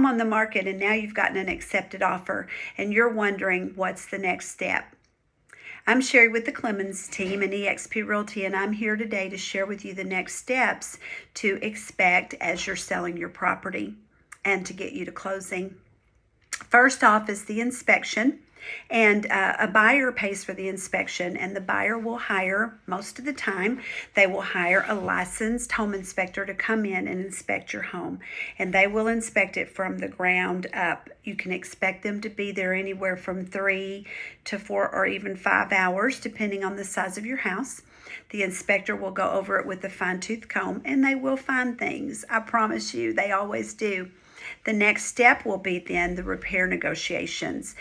home on the market and now you've gotten an accepted offer and you're wondering what's the next step. I'm Sherrie with the Clemens team and eXp Realty, and I'm here today to share with you the next steps to expect as you're selling your property and to get you to closing. First off is the inspection, and a buyer pays for the inspection, and the buyer will hire, most of the time, they will hire a licensed home inspector to come in and inspect your home, and they will inspect it from the ground up. You can expect them to be there anywhere from 3 to 4 or even 5 hours, depending on the size of your house. The inspector will go over it with a fine-tooth comb, and they will find things. I promise you, they always do. The next step will be then the repair negotiations.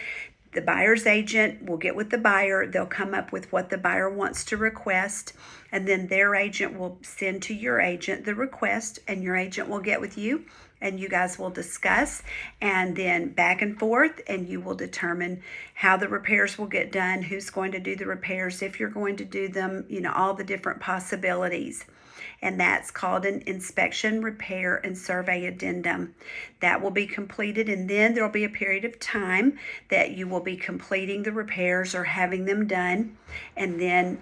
The buyer's agent will get with the buyer. They'll come up with what the buyer wants to request, and then their agent will send to your agent the request, and your agent will get with you, and you guys will discuss, and then back and forth, and you will determine how the repairs will get done, who's going to do the repairs, if you're going to do them, all the different possibilities. And that's called an inspection, repair, and survey addendum. That will be completed, and then there will be a period of time that you will be completing the repairs or having them done. And then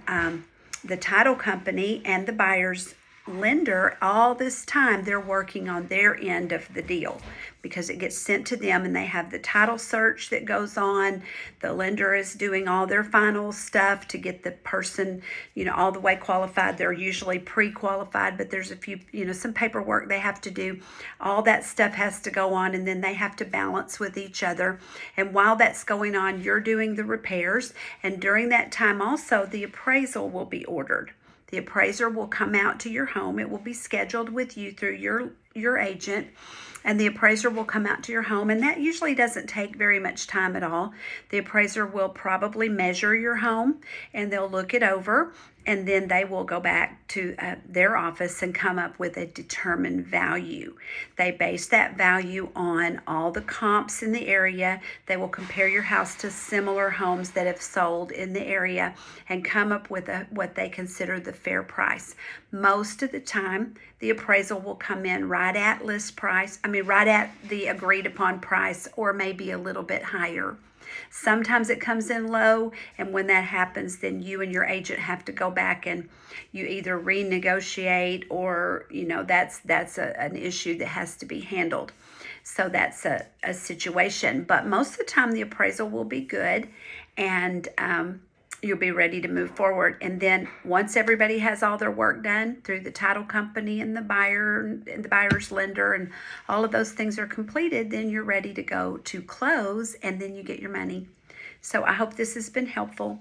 the title company and the buyer's lender, all this time, they're working on their end of the deal because it gets sent to them, and they have the title search that goes on. The lender is doing all their final stuff to get the person, all the way qualified. They're usually pre-qualified, but there's a few, some paperwork they have to do. All that stuff has to go on, and then they have to balance with each other. And while that's going on, you're doing the repairs, and during that time also, the appraisal will be ordered. The appraiser will come out to your home. It will be scheduled with you through your agent, and the appraiser will come out to your home, and that usually doesn't take very much time at all. The appraiser will probably measure your home, and they'll look it over, and then they will go back to their office and come up with a determined value. They base that value on all the comps in the area. They will compare your house to similar homes that have sold in the area and come up with what they consider the fair price. Most of the time, the appraisal will come in right at list price. Right at the agreed upon price, or maybe a little bit higher. Sometimes it comes in low, and when that happens, then you and your agent have to go back and you either renegotiate or, that's an issue that has to be handled. So that's a situation. But most of the time, the appraisal will be good, and you'll be ready to move forward. And then once everybody has all their work done through the title company and the buyer and the buyer's lender, and all of those things are completed, then you're ready to go to close, and then you get your money. So I hope this has been helpful.